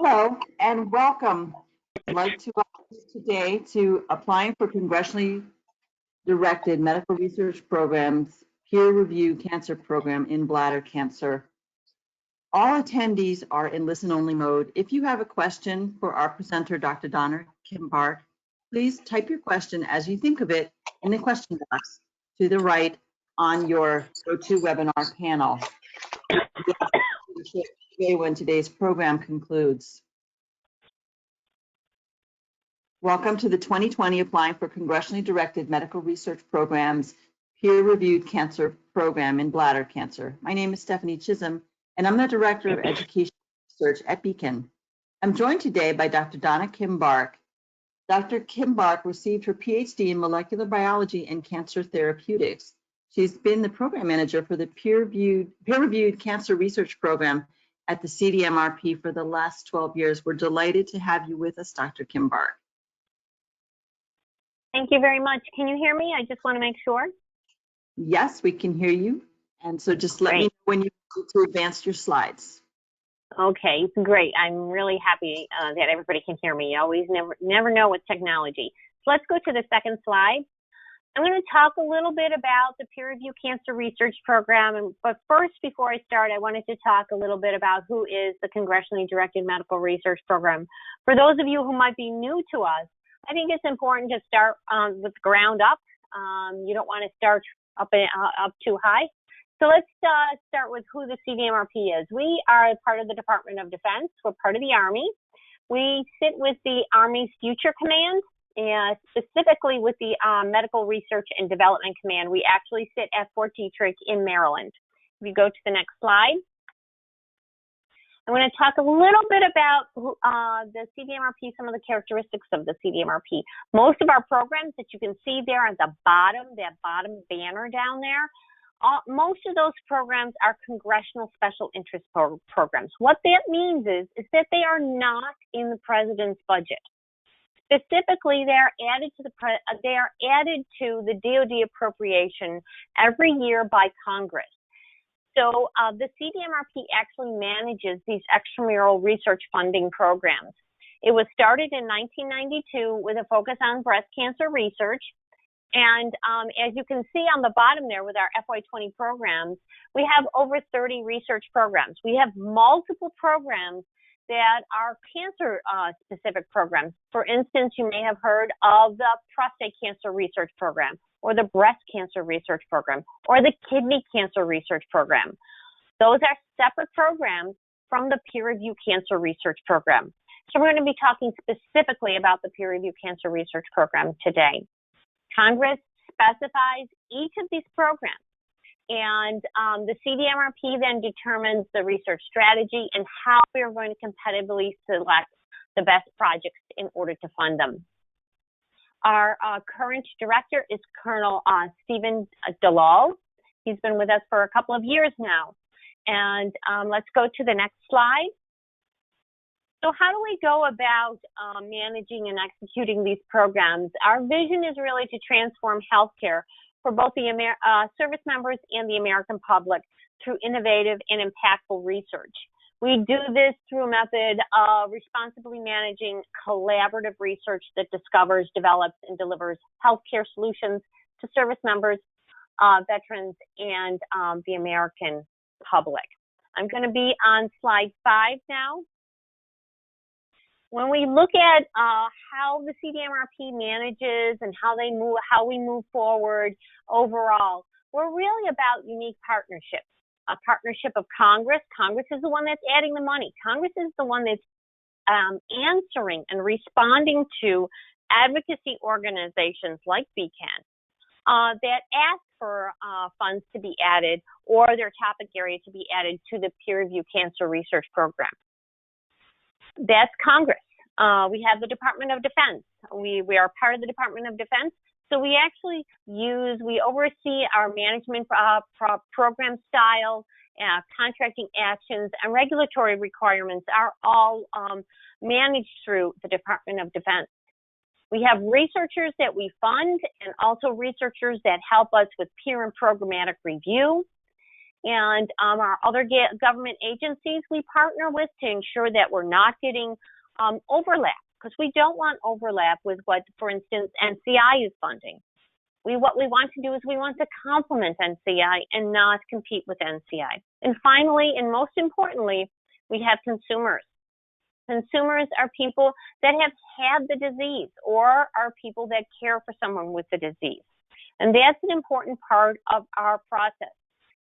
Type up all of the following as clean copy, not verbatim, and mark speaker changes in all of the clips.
Speaker 1: Hello and welcome. I'd like to welcome you today to applying for congressionally directed medical research programs, peer review cancer program in bladder cancer. All attendees are in listen only mode. If you have a question for our presenter, Dr. Donna Kimbark, please type your question as you think of it in the question box to the right on your GoToWebinar panel. When today's program concludes. Welcome to the 2020 Applying for Congressionally Directed Medical Research Programs Peer-Reviewed Cancer Program in Bladder Cancer. My name is Stephanie Chisholm, and I'm the Director of Education Research at Beacon. I'm joined today by Dr. Donna Kimbark. Dr. Kimbark received her PhD in molecular biology and cancer therapeutics. She's been the program manager for the peer-reviewed cancer research program at the CDMRP for the last 12 years. We're delighted to have you with us, Dr. Kimbark.
Speaker 2: Thank you very much. Can you hear me? I just want to make sure.
Speaker 1: Yes, we can hear you. And so just let me know when you need to advance your slides.
Speaker 2: Okay, great. I'm really happy that everybody can hear me. You always never know with technology. So let's go to the second slide. I'm going to talk a little bit about the peer review cancer research program. But first, before I start, I wanted to talk a little bit about who is the Congressionally Directed Medical Research Program. For those of you who might be new to us, I think it's important to start with the ground up. You don't want to start up too high. So let's start with who the CDMRP is. We are part of the Department of Defense. We're part of the Army. We sit with the Army's Future Command, and specifically with the Medical Research and Development Command. We actually sit at Fort Detrick in Maryland. If you go to the next slide. I'm going to talk a little bit about the CDMRP, some of the characteristics of the CDMRP. Most of our programs that you can see there at the bottom, that bottom banner down there, most of those programs are congressional special interest programs. What that means is that they are not in the president's budget. Specifically, they are added to the DoD appropriation every year by Congress. So the CDMRP actually manages these extramural research funding programs. It was started in 1992 with a focus on breast cancer research. And as you can see on the bottom there with our FY20 programs, we have over 30 research programs. We have multiple programs that are cancer-specific programs. For instance, you may have heard of the prostate cancer research program, or the breast cancer research program, or the kidney cancer research program. Those are separate programs from the peer review cancer research program. So we're going to be talking specifically about the peer review cancer research program today. Congress specifies each of these programs, and the CDMRP then determines the research strategy and how we are going to competitively select the best projects in order to fund them. Our current director is Colonel Stephen Dalal. He's been with us for a couple of years now. And let's go to the next slide. So how do we go about managing and executing these programs? Our vision is really to transform healthcare for both the service members and the American public through innovative and impactful research. We do this through a method of responsibly managing collaborative research that discovers, develops, and delivers healthcare solutions to service members, veterans, and the American public. I'm going to be on slide 5 now. When we look at how the CDMRP manages and how we move forward overall, we're really about unique partnerships. A partnership of Congress. Congress is the one that's adding the money. Congress is the one that's answering and responding to advocacy organizations like Beacon that ask for funds to be added or their topic area to be added to the peer review cancer research program. That's Congress. We have the Department of Defense. We are part of the Department of Defense. So we actually oversee our management program style, contracting actions, and regulatory requirements are all managed through the Department of Defense. We have researchers that we fund and also researchers that help us with peer and programmatic review. and our other government agencies we partner with to ensure that we're not getting overlap, because we don't want overlap with what, for instance, NCI is funding. What we want to do is we want to complement NCI and not compete with NCI. And finally, and most importantly, we have consumers. Consumers are people that have had the disease or are people that care for someone with the disease. And that's an important part of our process.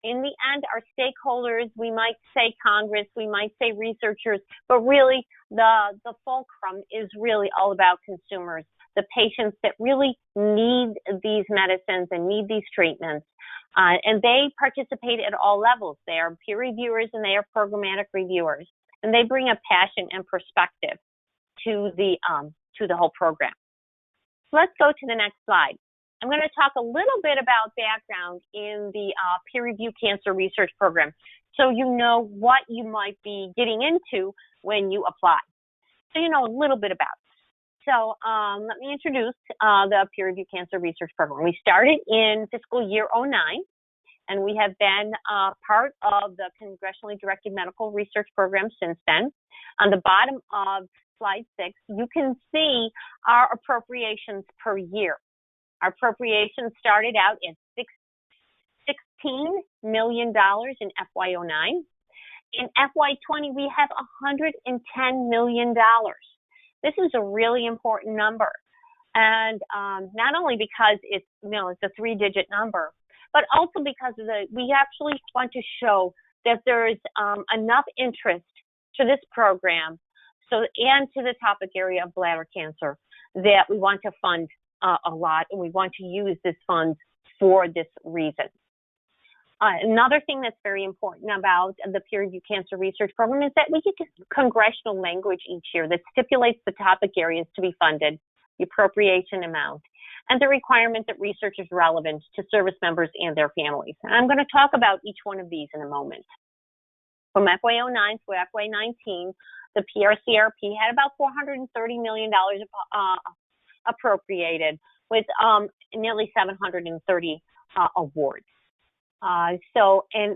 Speaker 2: In the end, our stakeholders, we might say Congress, we might say researchers, but really the fulcrum is really all about consumers, the patients that really need these medicines and need these treatments. And they participate at all levels. They are peer reviewers and they are programmatic reviewers. And they bring a passion and perspective to the whole program. So let's go to the next slide. I'm going to talk a little bit about background in the peer review cancer research program, so you know what you might be getting into when you apply. So you know a little bit about it. So let me introduce the peer review cancer research program. We started in fiscal year 09, and we have been part of the Congressionally Directed Medical Research Program since then. On the bottom of slide 6, you can see our appropriations per year. Our appropriations started out at $16 million in FY09. In FY20, we have $110 million. This is a really important number. And not only because it's a 3-digit number, but also because we actually want to show that there is enough interest to this program and to the topic area of bladder cancer that we want to fund a lot, and we want to use this fund for this reason. Another thing that's very important about the peer review cancer research program is that we get congressional language each year that stipulates the topic areas to be funded, the appropriation amount, and the requirement that research is relevant to service members and their families. And I'm going to talk about each one of these in a moment. From FY09 to FY19, the PRCRP had about $430 million appropriated, with nearly 730 awards. And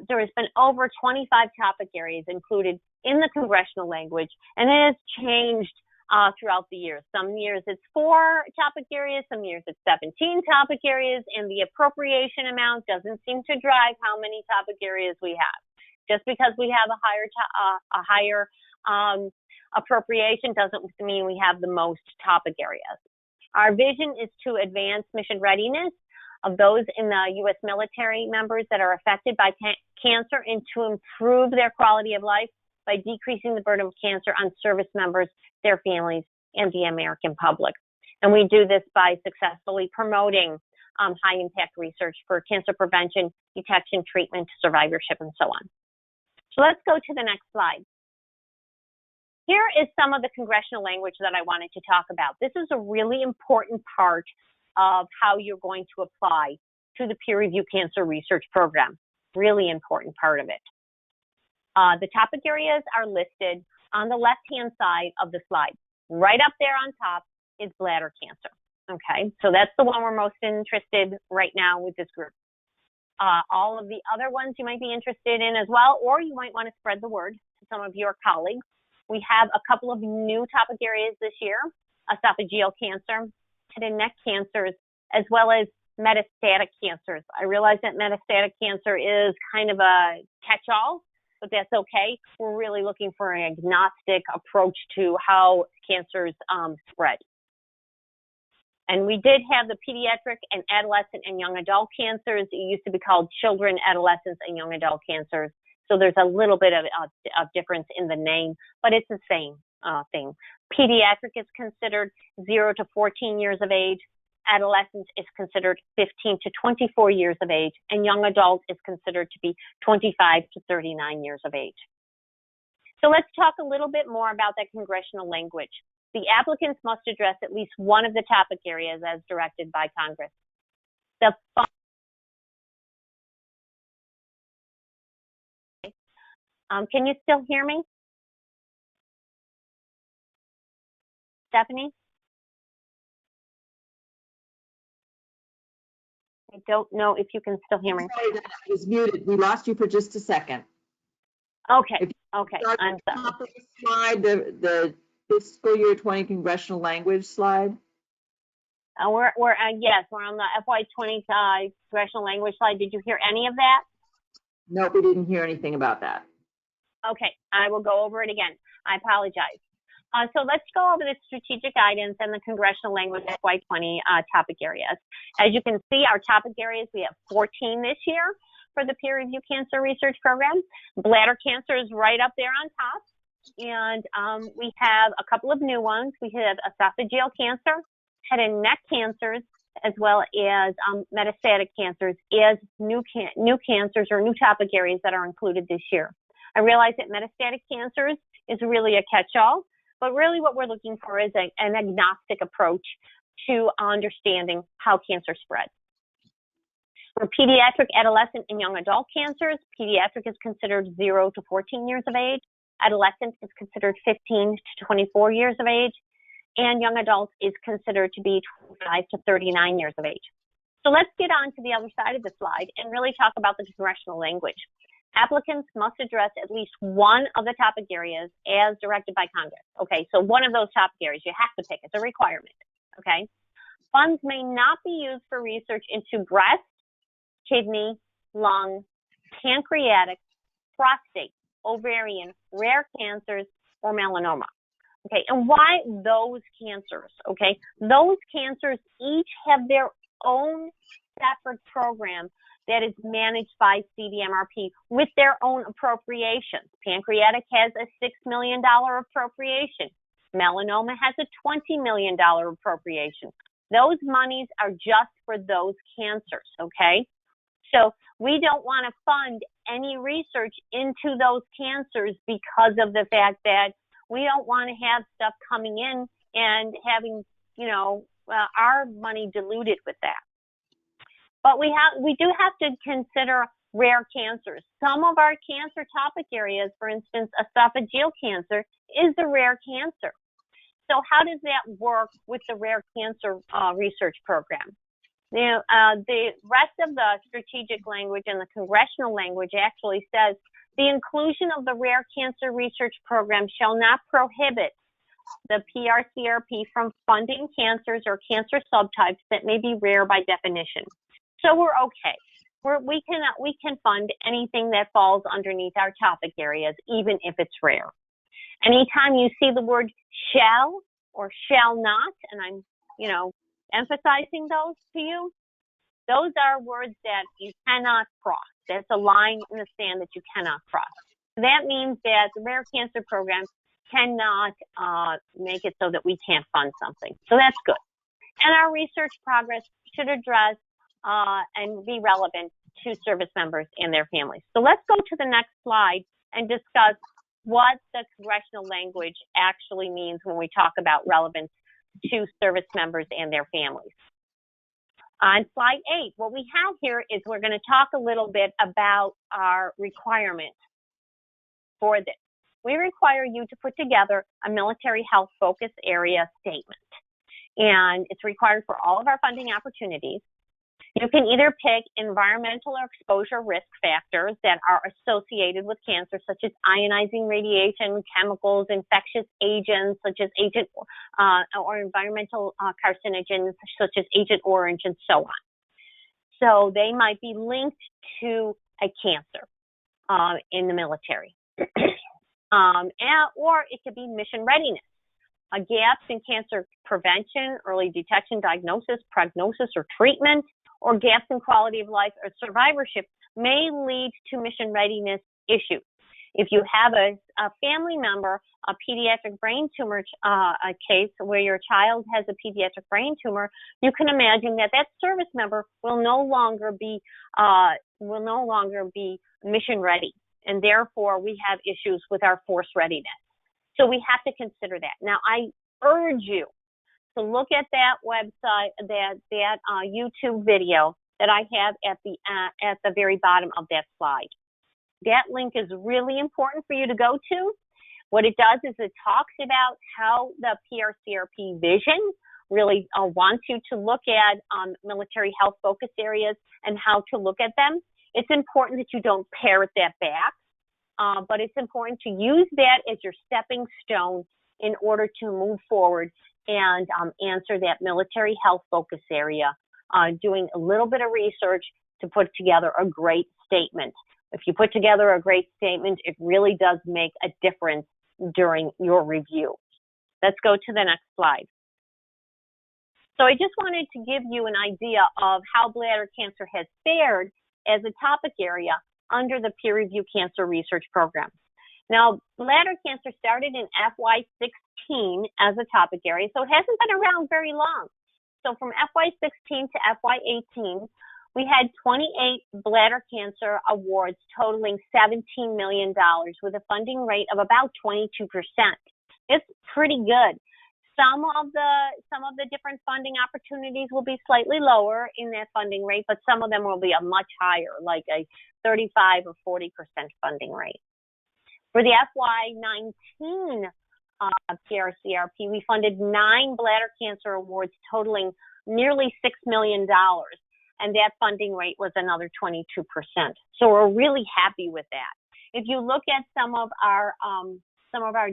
Speaker 2: there has been over 25 topic areas included in the congressional language, and it has changed throughout the years. Some years it's 4 topic areas, some years it's 17 topic areas, and the appropriation amount doesn't seem to drive how many topic areas we have. Just because we have a higher appropriation doesn't mean we have the most topic areas. Our vision is to advance mission readiness of those in the U.S. military members that are affected by cancer, and to improve their quality of life by decreasing the burden of cancer on service members, their families, and the American public. And we do this by successfully promoting high-impact research for cancer prevention, detection, treatment, survivorship, and so on. So let's go to the next slide. Here is some of the congressional language that I wanted to talk about. This is a really important part of how you're going to apply to the peer review cancer research program. Really important part of it. The topic areas are listed on the left-hand side of the slide. Right up there on top is bladder cancer. Okay, so that's the one we're most interested right now with this group. All of the other ones you might be interested in as well, or you might want to spread the word to some of your colleagues. We have a couple of new topic areas this year: esophageal cancer, head and neck cancers, as well as metastatic cancers. I realize that metastatic cancer is kind of a catch-all, but that's okay. We're really looking for an agnostic approach to how cancers spread. And we did have the pediatric and adolescent and young adult cancers. It used to be called children, adolescents, and young adult cancers. So there's a little bit of difference in the name, but it's the same thing. Pediatric is considered 0 to 14 years of age. Adolescent is considered 15 to 24 years of age, and young adult is considered to be 25 to 39 years of age. So let's talk a little bit more about that congressional language. The applicants must address at least one of the topic areas as directed by Congress. Can you still hear me? Stephanie? I don't know if you can still hear me.
Speaker 1: Sorry, that was muted. We lost you for just a second.
Speaker 2: Okay,
Speaker 1: If
Speaker 2: okay,
Speaker 1: Start
Speaker 2: I'm
Speaker 1: at the
Speaker 2: sorry.
Speaker 1: top of the slide, the fiscal year 20 congressional language slide.
Speaker 2: Yes, we're on the FY20 congressional language slide. Did you hear any of that?
Speaker 1: Nope, we didn't hear anything about that.
Speaker 2: Okay, I will go over it again. I apologize. So let's go over the strategic guidance and the congressional language FY20 topic areas. As you can see, our topic areas, we have 14 this year for the peer review cancer research program. Bladder cancer is right up there on top. And we have a couple of new ones. We have esophageal cancer, head and neck cancers, as well as metastatic cancers as new cancers or new topic areas that are included this year. I realize that metastatic cancers is really a catch-all, but really what we're looking for is an agnostic approach to understanding how cancer spreads. For pediatric, adolescent, and young adult cancers, pediatric is considered 0 to 14 years of age, adolescent is considered 15 to 24 years of age, and young adult is considered to be 25 to 39 years of age. So let's get on to the other side of the slide and really talk about the congressional language. Applicants must address at least one of the topic areas as directed by Congress. Okay, so one of those topic areas you have to pick. It's a requirement. Okay, funds may not be used for research into breast, kidney, lung, pancreatic, prostate, ovarian, rare cancers, or melanoma. Okay, and why those cancers? Okay, those cancers each have their own separate program that is managed by CDMRP with their own appropriations. Pancreatic has a $6 million appropriation. Melanoma has a $20 million appropriation. Those monies are just for those cancers, okay? So we don't want to fund any research into those cancers because of the fact that we don't want to have stuff coming in and having, our money diluted with that. But we do have to consider rare cancers. Some of our cancer topic areas, for instance, esophageal cancer is a rare cancer. So how does that work with the rare cancer research program? The rest of the strategic language and the congressional language actually says the inclusion of the rare cancer research program shall not prohibit the PRCRP from funding cancers or cancer subtypes that may be rare by definition. So we're okay. We can fund anything that falls underneath our topic areas, even if it's rare. Anytime you see the word shall or shall not, and I'm, emphasizing those to you, those are words that you cannot cross. That's a line in the sand that you cannot cross. That means that the rare cancer program cannot make it so that we can't fund something. So that's good. And our research progress should address and be relevant to service members and their families. So let's go to the next slide and discuss what the congressional language actually means when we talk about relevance to service members and their families. On slide 8, what we have here is we're going to talk a little bit about our requirements for this. We require you to put together a military health focus area statement, and it's required for all of our funding opportunities. You can either pick environmental or exposure risk factors that are associated with cancer, such as ionizing radiation, chemicals, infectious agents, such as Agent or environmental carcinogens, such as Agent Orange, and so on. So they might be linked to a cancer in the military. Or it could be mission readiness. Gaps in cancer prevention, early detection, diagnosis, prognosis, or treatment, or gaps in quality of life or survivorship may lead to mission readiness issues. If you have a family member, a pediatric brain tumor a case where your child has a pediatric brain tumor, you can imagine that that service member will no longer be mission ready, and therefore we have issues with our force readiness. So we have to consider that. Now, I urge you to look at that website, that YouTube video that I have at the very bottom of that slide. That link is really important for you to go to. What it does is it talks about how the PRCRP Vision really wants you to look at military health focus areas and how to look at them. It's important that you don't parrot that back, but it's important to use that as your stepping stone in order to move forward and answer that military health focus area, doing a little bit of research to put together a great statement. If you put together a great statement, it really does make a difference during your review. Let's go to the next slide. So I just wanted to give you an idea of how bladder cancer has fared as a topic area under the peer review cancer research program. Now, bladder cancer started in FY16 as a topic area, so it hasn't been around very long. So from FY16 to FY18, we had 28 bladder cancer awards totaling $17 million with a funding rate of about 22%. It's pretty good. Some of the different funding opportunities will be slightly lower in that funding rate, but some of them will be a much higher, like a 35 or 40% funding rate. For the FY19 PRCRP, we funded 9 bladder cancer awards totaling nearly $6 million, and that funding rate was another 22%. So we're really happy with that. If you look at some of our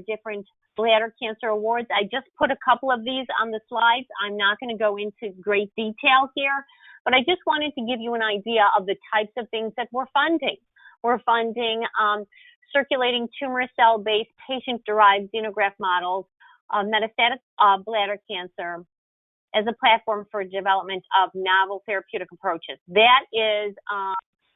Speaker 2: different bladder cancer awards, I just put a couple of these on the slides. I'm not going to go into great detail here, but I just wanted to give you an idea of the types of things that we're funding. We're funding circulating tumor cell-based patient-derived xenograft models of metastatic bladder cancer as a platform for development of novel therapeutic approaches. That is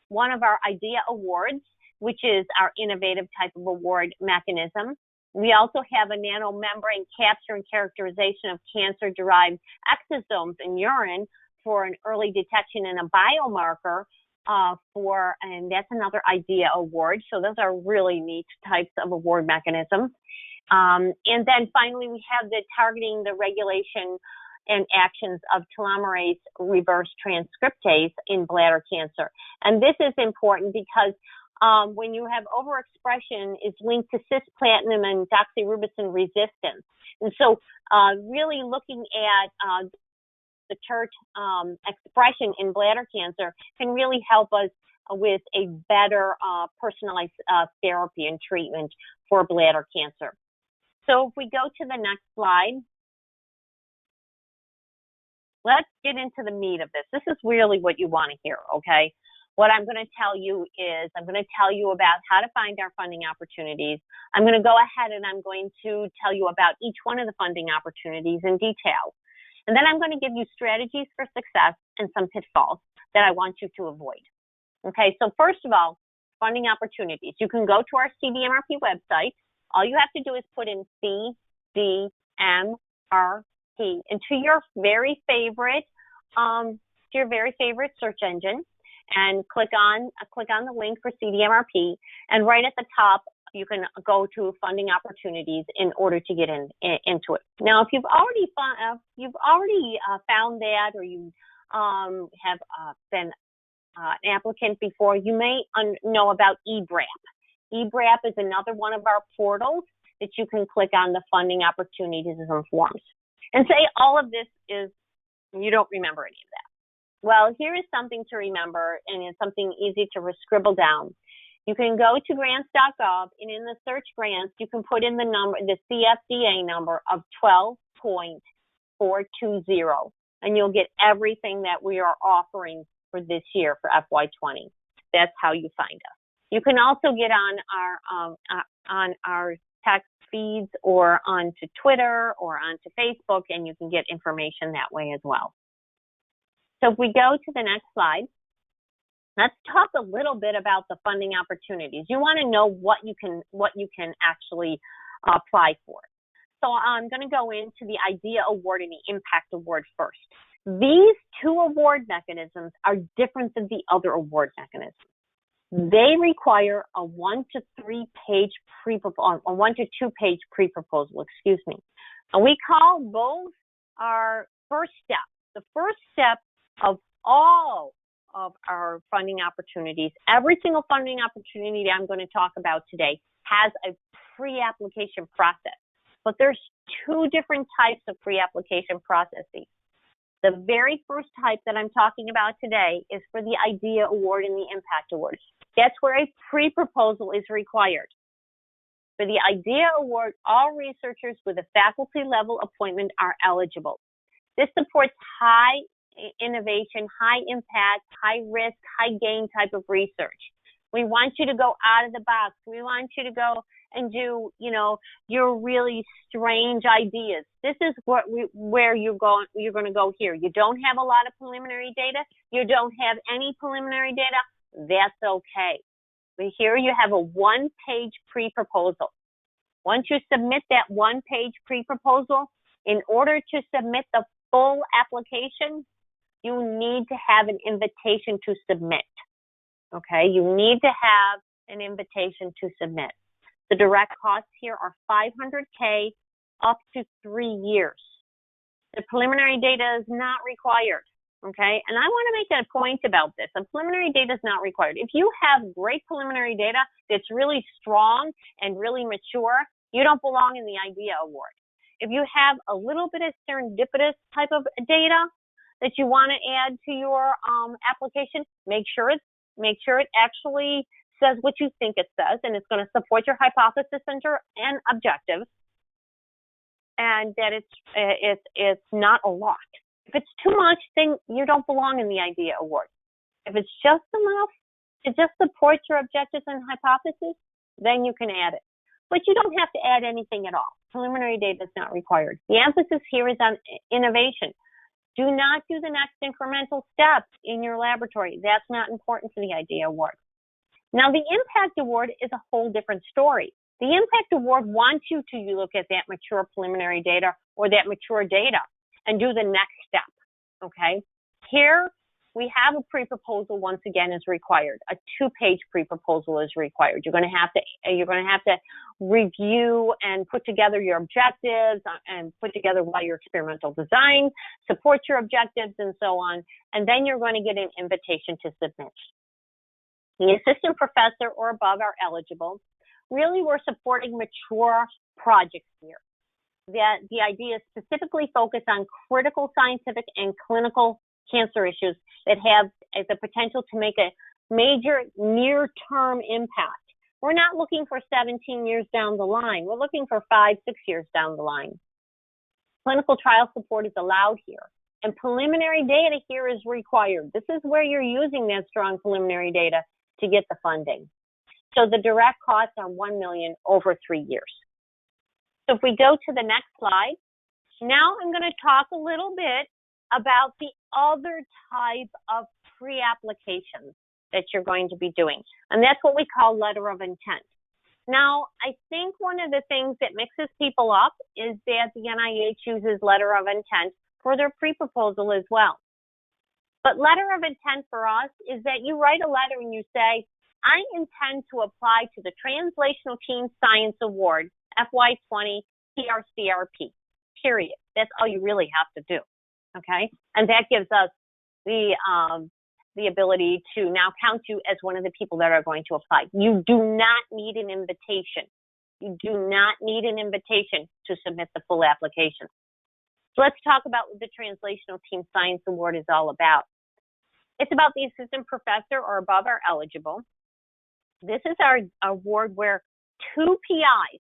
Speaker 2: one of our IDEA awards, which is our innovative type of award mechanism. We also have a nanomembrane capture and characterization of cancer-derived exosomes in urine for an early detection and a biomarker and that's another IDEA award. So those are really neat types of award mechanisms. And then finally, we have the targeting the regulation and actions of telomerase reverse transcriptase in bladder cancer. And this is important because when you have overexpression, it's linked to cisplatin and doxorubicin resistance. And so really looking at the TERT expression in bladder cancer can really help us with a better personalized therapy and treatment for bladder cancer. So if we go to the next slide, let's get into the meat of this. This is really what you want to hear, okay? What I'm going to tell you is I'm going to tell you about how to find our funding opportunities. I'm going to go ahead and I'm going to tell you about each one of the funding opportunities in detail. And then I'm going to give you strategies for success and some pitfalls that I want you to avoid. Okay, so first of all, funding opportunities. You can go to our CDMRP website. All you have to do is put in CDMRP into your very favorite search engine and click on the link for CDMRP. And right at the top, you can go to funding opportunities in order to get into it. Now, if you've already found that, or you have been an applicant before, you may know about eBRAP. eBRAP is another one of our portals that you can click on the funding opportunities and forms. And say all of this is, you don't remember any of that. Well, here is something to remember, and it's something easy to scribble down. You can go to grants.gov, and in the search grants, you can put in the CFDA number of 12.420, and you'll get everything that we are offering for this year for FY20. That's how you find us. You can also get on our text feeds or onto Twitter or onto Facebook, and you can get information that way as well. So if we go to the next slide, let's talk a little bit about the funding opportunities. You want to know what you can actually apply for. So I'm going to go into the IDEA Award and the Impact Award first. These two award mechanisms are different than the other award mechanisms. They require a 1 to 2 page pre-proposal, excuse me. And we call those our first step. The first step of all of our funding opportunities, every single funding opportunity I'm going to talk about today has a pre-application process. But there's two different types of pre-application processes. The very first type that I'm talking about today is for the IDEA Award and the Impact Award. That's where a pre-proposal is required. For the IDEA Award, all researchers with a faculty level appointment are eligible. This supports high innovation, high impact, high risk, high gain type of research. We want you to go out of the box. We want you to go and do, your really strange ideas. This is where you're going to go here. You don't have a lot of preliminary data. You don't have any preliminary data. That's okay. But here you have a one-page pre-proposal. Once you submit that one-page pre-proposal, in order to submit the full application, you need to have an invitation to submit. Okay, you need to have an invitation to submit. The direct costs here are $500K up to 3 years. The preliminary data is not required. Okay, and I want to make a point about this. The preliminary data is not required. If you have great preliminary data that's really strong and really mature, you don't belong in the IDEA Award. If you have a little bit of serendipitous type of data that you want to add to your application, make sure it actually says what you think it says, and it's going to support your hypothesis and objectives, and that it's not a lot. If it's too much, then you don't belong in the IDEA Award. If it's just enough to just support your objectives and hypotheses, then you can add it. But you don't have to add anything at all. Preliminary data is not required. The emphasis here is on innovation. Do not do the next incremental step in your laboratory. That's not important for the IDEA Award. Now, the Impact Award is a whole different story. The Impact Award wants you to look at that mature preliminary data or that mature data and do the next step, okay? Here, we have a pre-proposal, once again, is required. A 2-page pre-proposal is required. You're going to have to review and put together your objectives and put together why your experimental design, support your objectives, and so on. And then you're going to get an invitation to submit. The assistant professor or above are eligible. Really, we're supporting mature projects here. That the idea is specifically focused on critical scientific and clinical cancer issues that have the potential to make a major near-term impact. We're not looking for 17 years down the line. We're looking for 5-6 years down the line. Clinical trial support is allowed here, and preliminary data here is required. This is where you're using that strong preliminary data to get the funding. So the direct costs are $1 million over 3 years. So if we go to the next slide, now I'm going to talk a little bit about the other type of pre-applications that you're going to be doing. And that's what we call letter of intent. Now, I think one of the things that mixes people up is that the NIH uses letter of intent for their pre-proposal as well. But letter of intent for us is that you write a letter and you say, I intend to apply to the Translational Team Science Award, FY20 TRCRP, period. That's all you really have to do, okay? And that gives us the ability to now count you as one of the people that are going to apply. You do not need an invitation. You do not need an invitation to submit the full application. So let's talk about what the Translational Team Science Award is all about. It's about the assistant professor or above are eligible. This is our award where 2 PIs,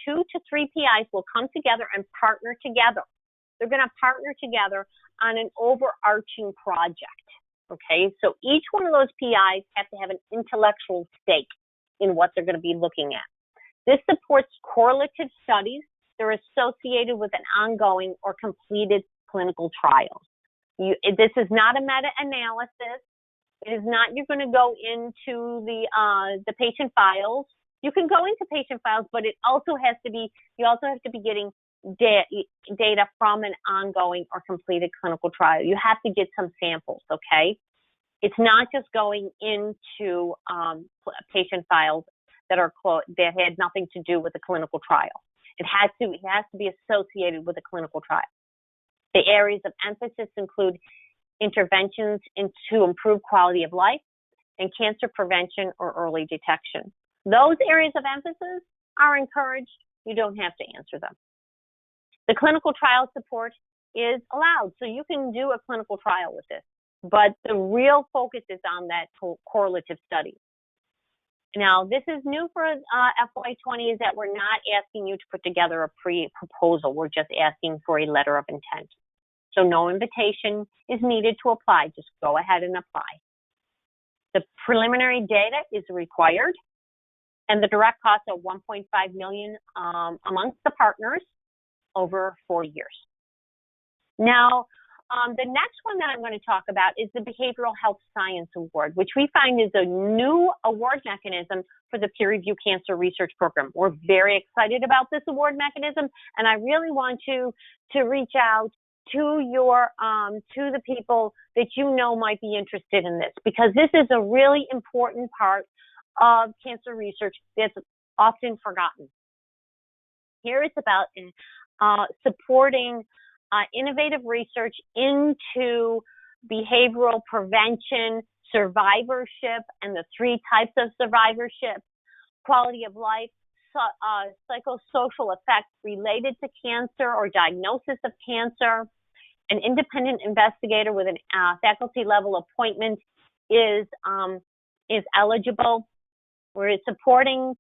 Speaker 2: 2 to 3 PIs will come together and partner together. They're going to partner together on an overarching project, okay? So each one of those PIs have to have an intellectual stake in what they're going to be looking at. This supports correlative studies that are associated with an ongoing or completed clinical trial. This is not a meta-analysis. It is not you're going to go into the patient files. You can go into patient files, but it also has to be, you also have to be getting data from an ongoing or completed clinical trial. You have to get some samples, okay? It's not just going into patient files that had nothing to do with the clinical trial. It has to be associated with a clinical trial. The areas of emphasis include interventions to improve quality of life and cancer prevention or early detection. Those areas of emphasis are encouraged. You don't have to answer them. The clinical trial support is allowed, so you can do a clinical trial with this, but the real focus is on that correlative study. Now, this is new for FY20, is that we're not asking you to put together a pre-proposal. We're just asking for a letter of intent. So no invitation is needed to apply. Just go ahead and apply. The preliminary data is required, and the direct cost of $1.5 million amongst the partners over 4 years. Now, the next one that I'm going to talk about is the Behavioral Health Science Award, which we find is a new award mechanism for the peer review cancer research program. We're very excited about this award mechanism, and I really want to reach out to the people that you know might be interested in this, because this is a really important part of cancer research that's often forgotten. Here it's about supporting innovative research into behavioral prevention, survivorship, and the 3 types of survivorship, quality of life, psychosocial effects related to cancer or diagnosis of cancer. An independent investigator with an faculty level appointment is eligible. We're supporting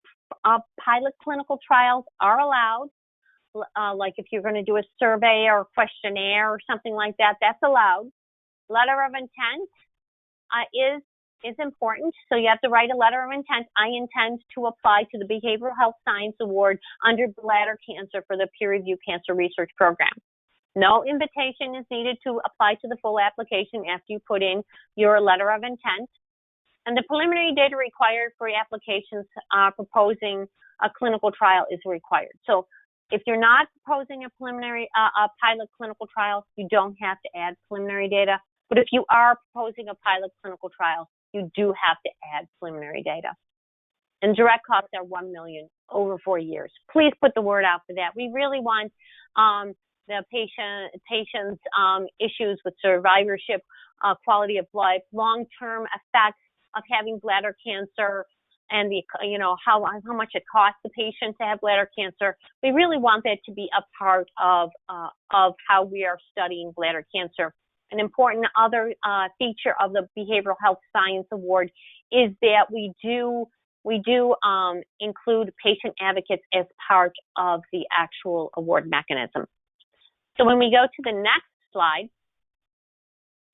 Speaker 2: pilot clinical trials are allowed. Like if you're going to do a survey or a questionnaire or something like that, that's allowed. Letter of intent is important. So you have to write a letter of intent. I intend to apply to the Behavioral Health Science Award under bladder cancer for the peer review cancer research program. No invitation is needed to apply to the full application after you put in your letter of intent. And the preliminary data required for applications proposing a clinical trial is required. So if you're not proposing a pilot clinical trial, you don't have to add preliminary data. But if you are proposing a pilot clinical trial, you do have to add preliminary data. And direct costs are $1 million over 4 years. Please put the word out for that. We really want the patient's issues with survivorship, quality of life, long-term effects of having bladder cancer, and how much it costs the patient to have bladder cancer. We really want that to be a part of how we are studying bladder cancer. An important other feature of the Behavioral Health Science Award is that we do include patient advocates as part of the actual award mechanism. So when we go to the next slide,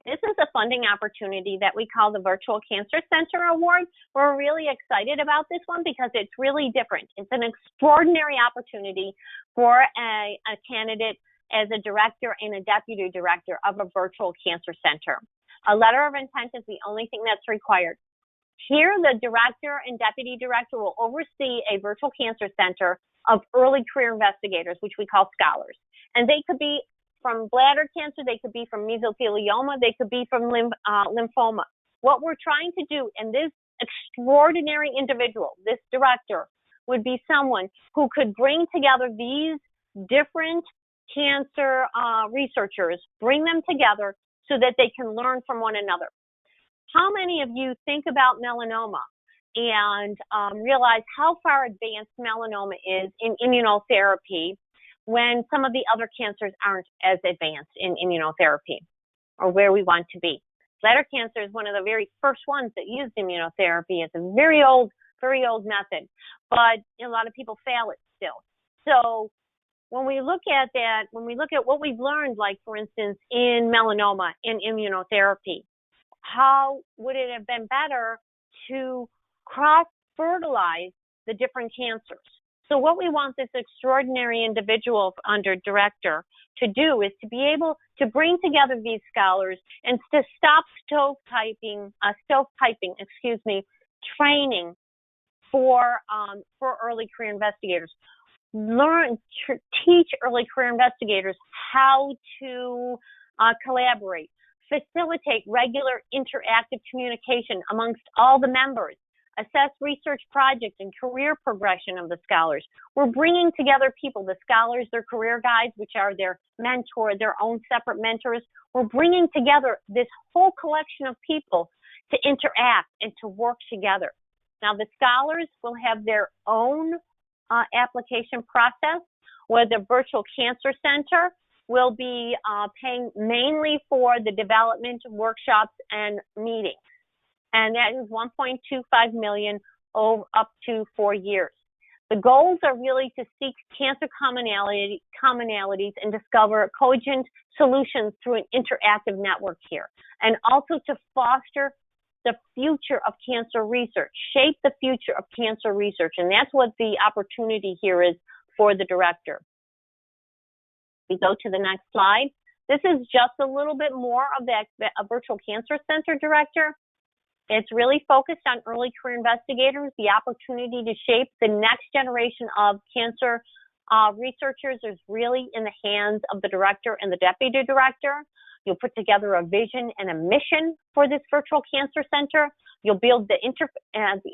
Speaker 2: this is a funding opportunity that we call the Virtual Cancer Center Award. We're really excited about this one because it's really different. It's an extraordinary opportunity for a candidate as a director and a deputy director of a virtual cancer center. A letter of intent is the only thing that's required. Here, the director and deputy director will oversee a virtual cancer center of early career investigators, which we call scholars. And they could be from bladder cancer, they could be from mesothelioma, they could be from lymphoma. What we're trying to do, and this extraordinary individual, this director, would be someone who could bring together these different cancer researchers, bring them together so that they can learn from one another. How many of you think about melanoma and realize how far advanced melanoma is in immunotherapy when some of the other cancers aren't as advanced in immunotherapy or where we want to be? Bladder cancer is one of the very first ones that used immunotherapy. It's a very old method, but a lot of people fail it still. So when we look at that, when we look at what we've learned, like for instance, in melanoma, in immunotherapy, how would it have been better to cross-fertilize the different cancers? So what we want this extraordinary individual under director to do is to be able to bring together these scholars and to stop stovepiping training for early career investigators. Teach early career investigators how to collaborate, facilitate regular interactive communication amongst all the members, assess research projects and career progression of the scholars. We're bringing together people, the scholars, their career guides, which are their mentor, their own separate mentors. We're bringing together this whole collection of people to interact and to work together. Now, the scholars will have their own application process, where the Virtual Cancer Center will be paying mainly for the development workshops and meetings. And that is $1.25 million up to 4 years. The goals are really to seek cancer commonalities and discover cogent solutions through an interactive network here, and also to foster the future of cancer research, shape the future of cancer research, and that's what the opportunity here is for the director. We go to the next slide. This is just a little bit more of the Virtual Cancer Center director. It's really focused on early career investigators. The opportunity to shape the next generation of cancer researchers is really in the hands of the director and the deputy director. You'll put together a vision and a mission for this Virtual Cancer Center. You'll build the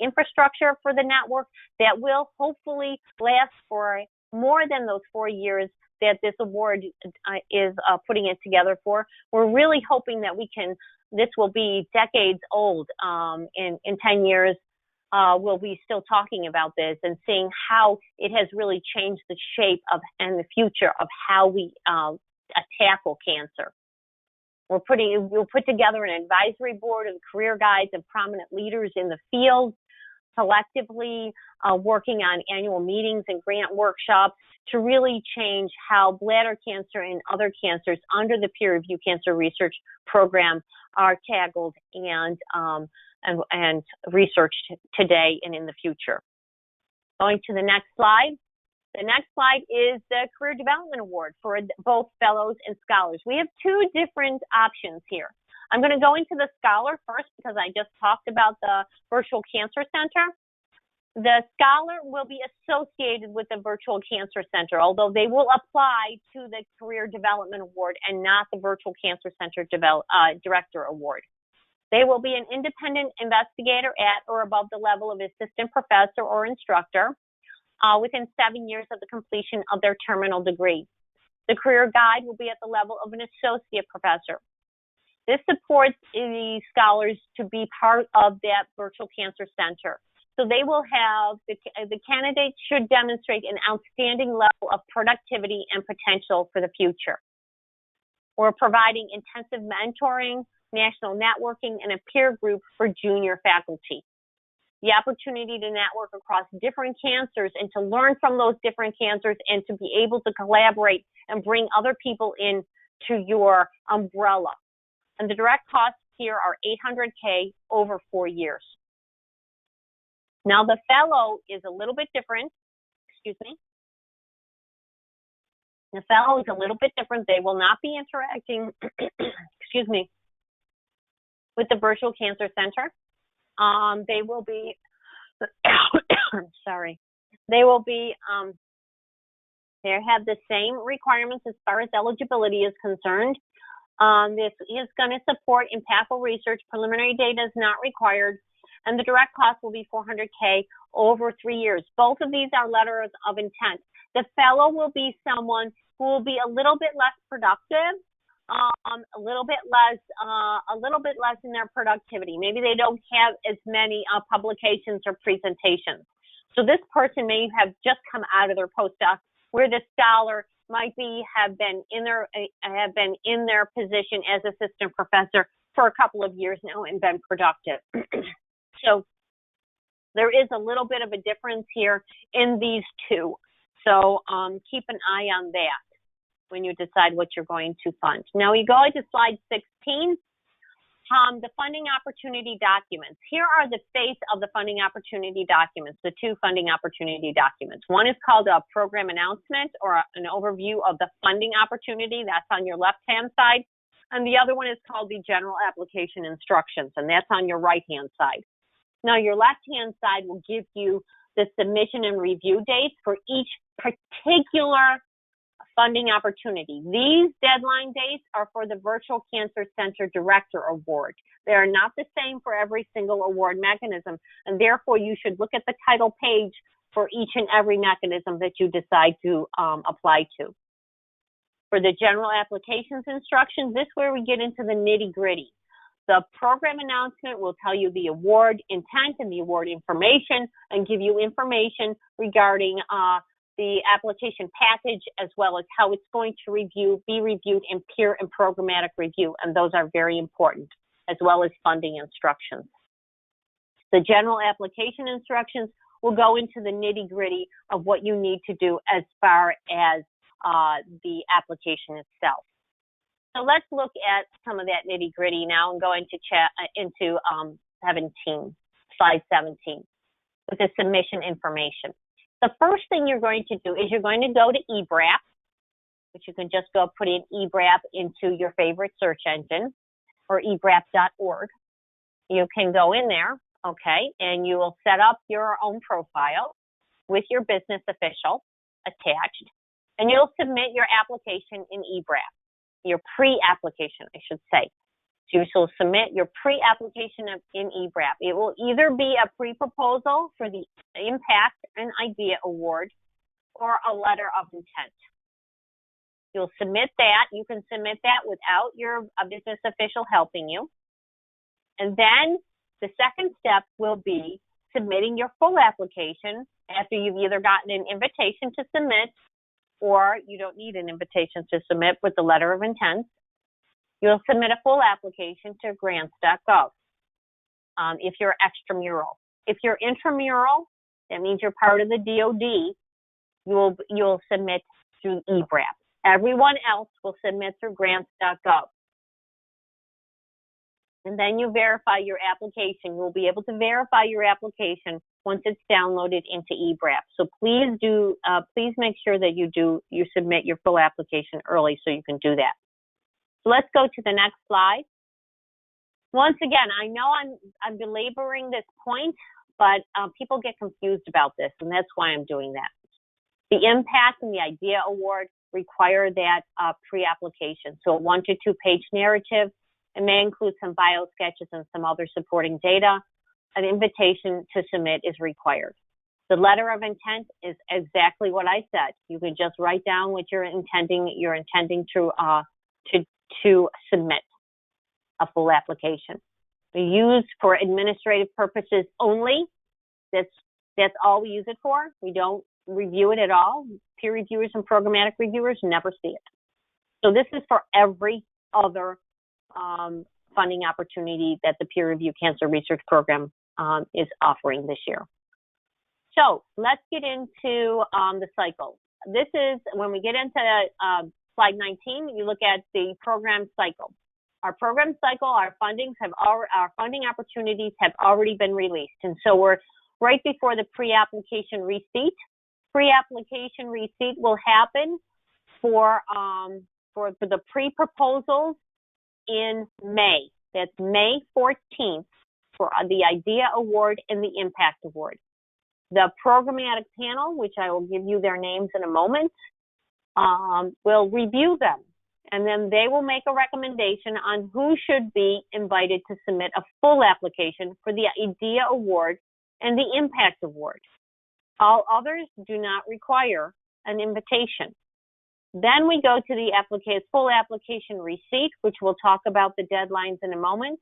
Speaker 2: infrastructure for the network that will hopefully last for more than those 4 years that this award is putting it together for. We're really hoping that this will be decades old. In 10 years, we'll be still talking about this and seeing how it has really changed the shape of and the future of how we tackle cancer. We'll put together an advisory board of career guides and prominent leaders in the field, collectively working on annual meetings and grant workshops to really change how bladder cancer and other cancers under the peer review cancer research program are tackled and researched today and in the future. Going to the next slide. The next slide is the Career Development Award for both fellows and scholars. We have two different options here. I'm going to go into the scholar first because I just talked about the Virtual Cancer Center. The scholar will be associated with the Virtual Cancer Center, although they will apply to the Career Development Award and not the Virtual Cancer Center Director Award. They will be an independent investigator at or above the level of assistant professor or instructor within 7 years of the completion of their terminal degree. The career guide will be at the level of an associate professor. This supports the scholars to be part of that Virtual Cancer Center. So they will have, the candidates should demonstrate an outstanding level of productivity and potential for the future. We're providing intensive mentoring, national networking, and a peer group for junior faculty. The opportunity to network across different cancers and to learn from those different cancers and to be able to collaborate and bring other people in to your umbrella. And the direct costs here are $800K over 4 years. Now the fellow is a little bit different. Excuse me. The fellow is a little bit different. They will not be interacting, excuse me, with the Virtual Cancer Center. They will be, sorry, they will be, they have the same requirements as far as eligibility is concerned. This is going to support impactful research. Preliminary data is not required, and the direct cost will be $400K over 3 years. Both of these are letters of intent. The fellow will be someone who will be a little bit less productive, a little bit less in their productivity. Maybe they don't have as many publications or presentations. So this person may have just come out of their postdoc, where the scholar might have been in their position as assistant professor for a couple of years now and been productive. So there is a little bit of a difference here in these two. So keep an eye on that when you decide what you're going to fund. Now we go to slide 16, the funding opportunity documents. Here are the face of the funding opportunity documents, the two funding opportunity documents. One is called a program announcement or an overview of the funding opportunity. That's on your left-hand side. And the other one is called the general application instructions, and that's on your right-hand side. Now your left-hand side will give you the submission and review dates for each particular funding opportunity. These deadline dates are for the Virtual Cancer Center Director Award. They are not the same for every single award mechanism, and therefore you should look at the title page for each and every mechanism that you decide to apply to. For the general applications instructions, this is where we get into the nitty-gritty. The program announcement will tell you the award intent and the award information and give you information regarding the application package as well as how it's going to be reviewed in peer and programmatic review, and those are very important, as well as funding instructions. The general application instructions will go into the nitty-gritty of what you need to do as far as the application itself. So let's look at some of that nitty-gritty now and go into slide 17, with the submission information. The first thing you're going to do is you're going to go to eBRAP, which you can just go put in eBRAP into your favorite search engine, or eBRAP.org. You can go in there, okay, and you will set up your own profile with your business official attached, and you'll submit your application in eBRAP. Your pre-application, I should say. So you will submit your pre-application in eBRAP. It will either be a pre-proposal for the Impact and Idea Award or a letter of intent. You'll submit that. You can submit that without your business official helping you. And then the second step will be submitting your full application after you've either gotten an invitation to submit or you don't need an invitation to submit with the letter of intent. You'll submit a full application to grants.gov if you're extramural. If you're intramural, that means you're part of the DoD, you'll submit through eBRAP. Everyone else will submit through grants.gov. And then you verify your application. You'll be able to verify your application once it's downloaded into eBRAP. So please make sure that you submit your full application early so you can do that. So let's go to the next slide. Once again, I know I'm belaboring this point, but people get confused about this, and that's why I'm doing that. The Impact and the Idea Award require that pre-application. So a 1 to 2 page narrative. It may include some bio sketches and some other supporting data. An invitation to submit is required. The letter of intent is exactly what I said. You can just write down what you're intending to submit a full application. We use for administrative purposes only. That's all we use it for. We don't review it at all. Peer reviewers and programmatic reviewers never see it. So this is for every other funding opportunity that the Peer Review Cancer Research Program is offering this year. So let's get into the cycle. This is when we get into slide 19. You look at the program cycle. Our program cycle, our funding opportunities have already been released, and so we're right before the pre-application receipt. Pre-application receipt will happen for the pre-proposals in May. That's May 14th for the Idea Award and the Impact Award. The Programmatic panel, which I will give you their names in a moment, will review them, and then they will make a recommendation on who should be invited to submit a full application for the Idea Award and the Impact Award. All others do not require an invitation. Then we go to the full application receipt, which we'll talk about the deadlines in a moment.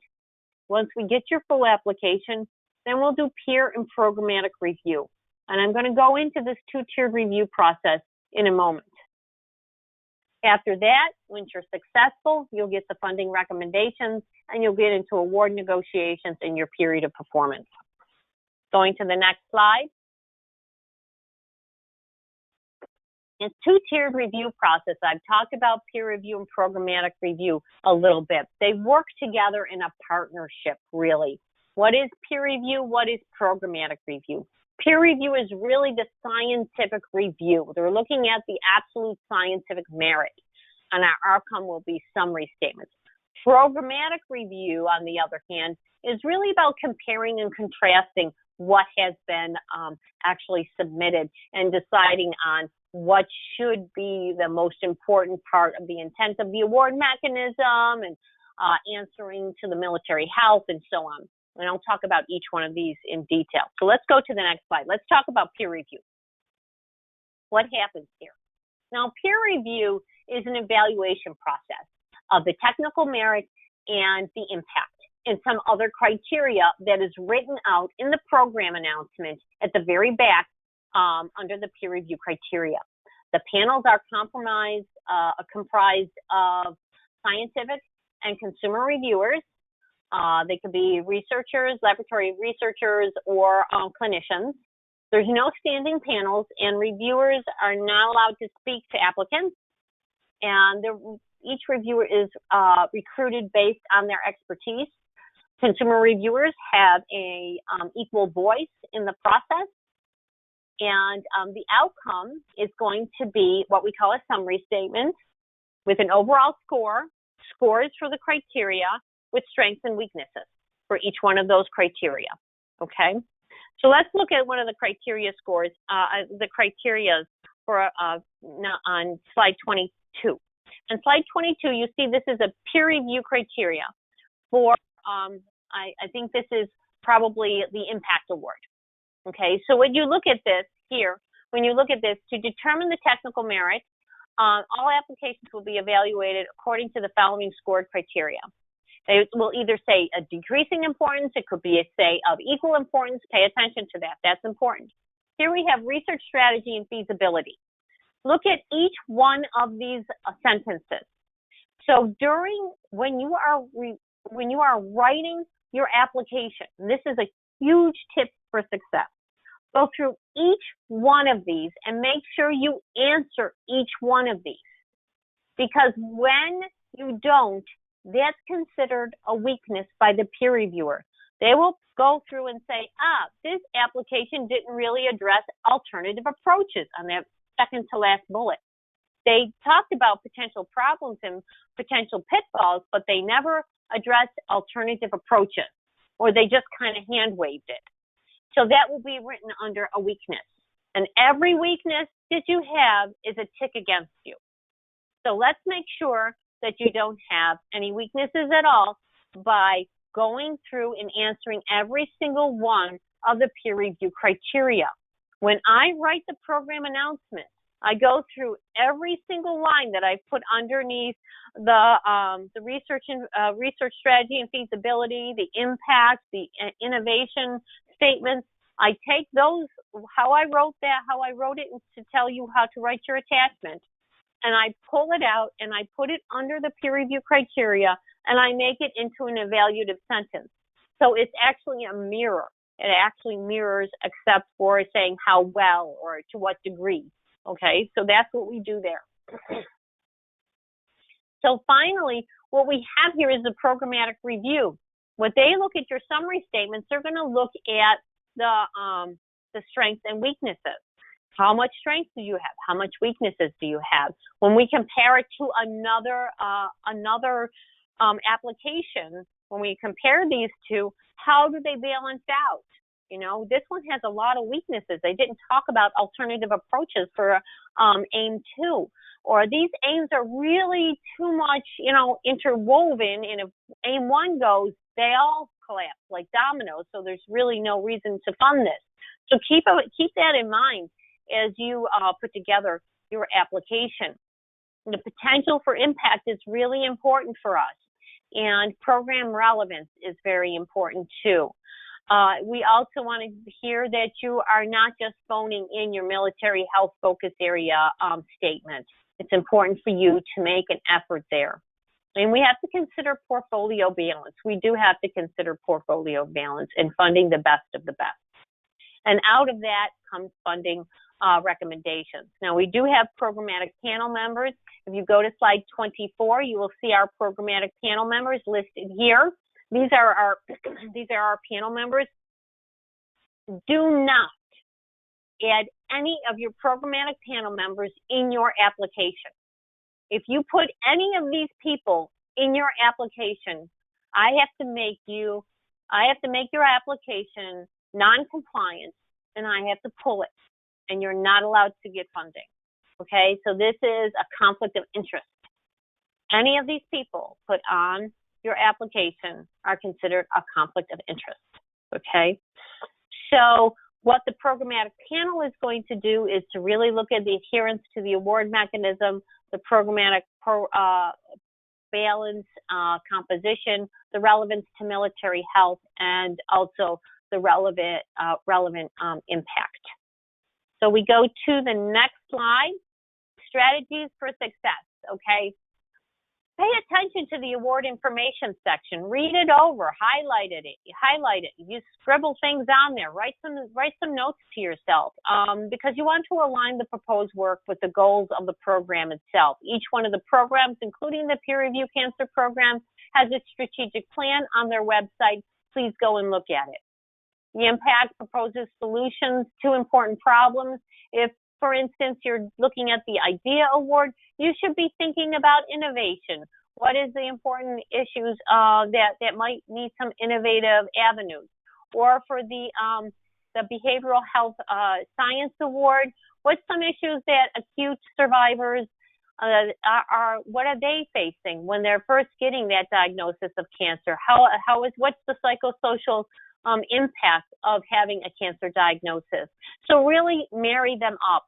Speaker 2: Once we get your full application, then we'll do peer and programmatic review. And I'm going to go into this two-tiered review process in a moment. After that, once you're successful, you'll get the funding recommendations and you'll get into award negotiations in your period of performance. Going to the next slide. In two-tiered review process, I've talked about peer review and programmatic review a little bit. They work together in a partnership, really. What is peer review? What is programmatic review? Peer review is really the scientific review. They're looking at the absolute scientific merit, and our outcome will be summary statements. Programmatic review, on the other hand, is really about comparing and contrasting what has been actually submitted and deciding on what should be the most important part of the intent of the award mechanism and answering to the military health and so on. And I'll talk about each one of these in detail. So let's go to the next slide. Let's talk about peer review. What happens here? Now, peer review is an evaluation process of the technical merit and the impact. and some other criteria that is written out in the program announcement at the very back under the peer review criteria. The panels are comprised of scientific and consumer reviewers. They could be researchers, laboratory researchers, or clinicians. There's no standing panels, and reviewers are not allowed to speak to applicants. And each reviewer is recruited based on their expertise. Consumer reviewers have a equal voice in the process. And the outcome is going to be what we call a summary statement with an overall score, scores for the criteria, with strengths and weaknesses for each one of those criteria, okay? So let's look at one of the criteria scores, the criteria for on slide 22. On slide 22, you see this is a peer review criteria for, I think this is probably the impact award. Okay, so when you look at this here, when you look at this, to determine the technical merit, all applications will be evaluated according to the following scored criteria. They will either say a decreasing importance, it could be a say of equal importance, pay attention to that, that's important. Here we have research strategy and feasibility. Look at each one of these sentences. So when you are writing your application, and this is a huge tip for success, go through each one of these and make sure you answer each one of these. Because when you don't, that's considered a weakness by the peer reviewer. They will go through and say, this application didn't really address alternative approaches on that second to last bullet. They talked about potential problems and potential pitfalls, but they never addressed alternative approaches, or they just kind of hand waved it. So that will be written under a weakness. And every weakness that you have is a tick against you. So let's make sure that you don't have any weaknesses at all by going through and answering every single one of the peer review criteria. When I write the program announcement, I go through every single line that I put underneath the research strategy and feasibility, the impact, the innovation statements. I take those, how I wrote it to tell you how to write your attachment, and I pull it out and I put it under the peer review criteria, and I make it into an evaluative sentence. So it's actually a mirror. It actually mirrors except for saying how well or to what degree. Okay, so that's what we do there. So finally, what we have here is the programmatic review. When they look at your summary statements, they're going to look at the strengths and weaknesses. How much strength do you have? How much weaknesses do you have? When we compare it to another application, when we compare these two, how do they balance out? You know, this one has a lot of weaknesses. They didn't talk about alternative approaches for AIM 2. Or these aims are really too much, interwoven. And if AIM 1 goes, they all collapse like dominoes. So there's really no reason to fund this. So keep that in mind as you put together your application. The potential for impact is really important for us. And program relevance is very important too. We also want to hear that you are not just phoning in your military health focus area statement. It's important for you to make an effort there. And we have to consider portfolio balance. We do have to consider portfolio balance and funding the best of the best. And out of that comes funding recommendations. Now, we do have programmatic panel members. If you go to slide 24, you will see our programmatic panel members listed here. These are our panel members. Do not add any of your programmatic panel members in your application. If you put any of these people in your application, I have to make your application non-compliant, and I have to pull it, and you're not allowed to get funding. Okay, so this is a conflict of interest. Any of these people put on your application are considered a conflict of interest. Okay, so what the programmatic panel is going to do is to really look at the adherence to the award mechanism, the programmatic surveillance, composition, the relevance to military health, and also the relevant impact. So we go to the next slide, strategies for success, okay? Pay attention to the award information section. Read it over, highlight it. You scribble things on there. Write some notes to yourself because you want to align the proposed work with the goals of the program itself. Each one of the programs, including the peer review cancer program, has a strategic plan on their website. Please go and look at it. The impact proposes solutions to important problems. If, for instance, you're looking at the IDEA award, you should be thinking about innovation. What is the important issues that might need some innovative avenues? Or for the Behavioral Health Science Award, what's some issues that acute survivors what are they facing when they're first getting that diagnosis of cancer? What's the psychosocial impact of having a cancer diagnosis? So really marry them up.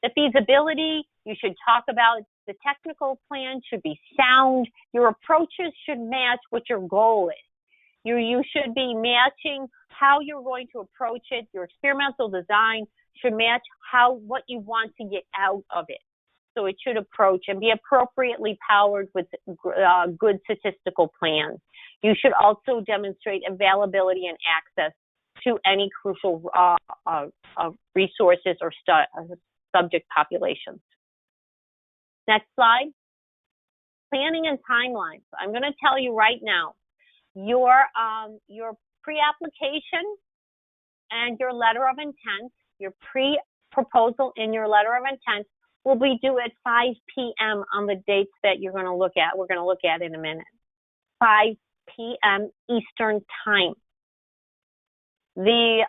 Speaker 2: The feasibility, you should talk about the technical plan should be sound. Your approaches should match what your goal is. You should be matching how you're going to approach it. Your experimental design should match what you want to get out of it. So it should approach and be appropriately powered with good statistical plans. You should also demonstrate availability and access to any crucial resources or subject populations. Next slide. Planning and timelines. I'm going to tell you right now, your pre-application and your letter of intent, your pre-proposal and your letter of intent will be due at 5 p.m. on the dates that you're going to look at. We're going to look at in a minute. 5 p.m. Eastern Time. The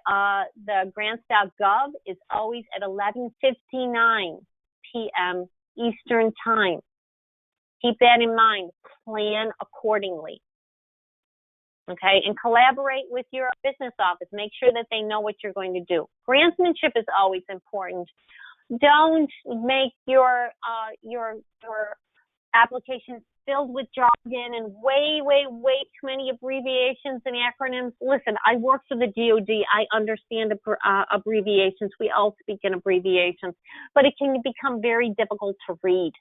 Speaker 2: grants.gov is always at 11:59 p.m. Eastern Time. Keep that in mind. Plan accordingly. Okay, and collaborate with your business office. Make sure that they know what you're going to do. Grantsmanship is always important. Don't make your application filled with jargon and way too many abbreviations and acronyms. Listen, I work for the DoD. I understand abbreviations. We all speak in abbreviations, but it can become very difficult to read.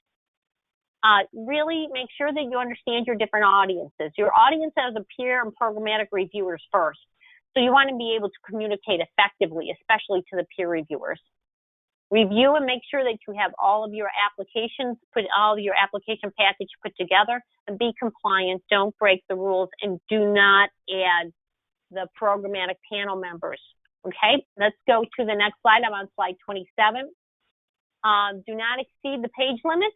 Speaker 2: Really make sure that you understand your different audiences. Your audience as a peer and programmatic reviewers first. So you want to be able to communicate effectively, especially to the peer reviewers. Review and make sure that you have all of your application package put together and be compliant. Don't break the rules and do not add the programmatic panel members. Okay, let's go to the next slide. I'm on slide 27. Do not exceed the page limits.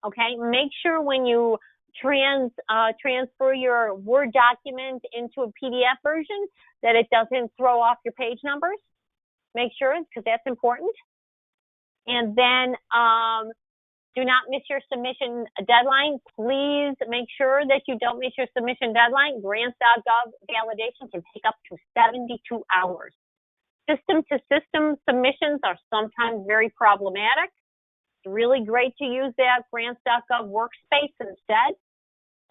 Speaker 2: Okay, make sure when you transfer your Word document into a PDF version that it doesn't throw off your page numbers. Make sure, because that's important. And then do not miss your submission deadline. Please make sure that you don't miss your submission deadline. Grants.gov validation can take up to 72 hours. System-to-system submissions are sometimes very problematic. It's really great to use that grants.gov workspace instead.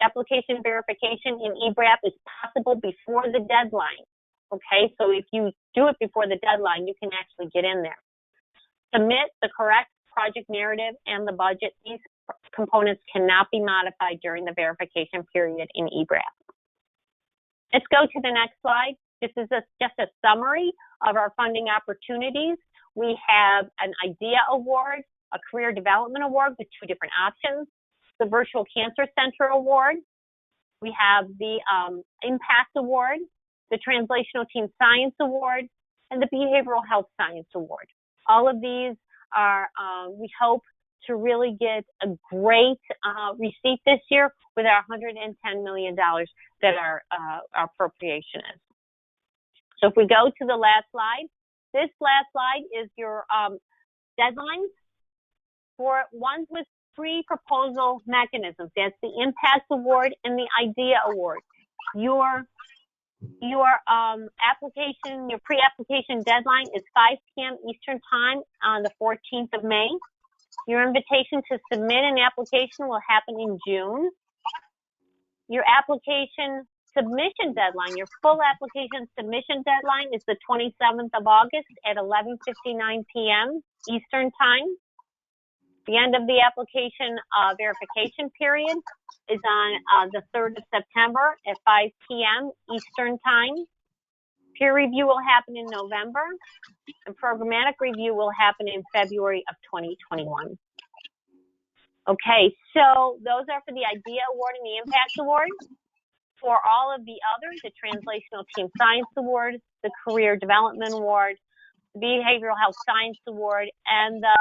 Speaker 2: Application verification in eBRAP is possible before the deadline. Okay, so if you do it before the deadline, you can actually get in there. Submit the correct project narrative and the budget. These components cannot be modified during the verification period in eBRAP. Let's go to the next slide. This is just a summary of our funding opportunities. We have an IDEA award, a career development award with 2 different options, the Virtual Cancer Center award. We have the Impact Award, the Translational Team Science Award, and the Behavioral Health Science Award. All of these are, we hope to really get a great receipt this year with our $110 million that our appropriation is. So if we go to the last slide, this last slide is your deadlines for ones with pre-proposal mechanisms. That's the Impact Award and the IDEA Award. Your application, your pre-application deadline is 5 p.m. Eastern Time on the 14th of May. Your invitation to submit an application will happen in June. Your application submission deadline, your full application submission deadline is the 27th of August at 11:59 p.m. Eastern Time. The end of the application verification period is on the 3rd of September at 5 p.m. Eastern Time. Peer review will happen in November, and programmatic review will happen in February of 2021. Okay, so those are for the IDEA Award and the Impact Award. For all of the others, the Translational Team Science Award, the Career Development Award, the Behavioral Health Science Award, and the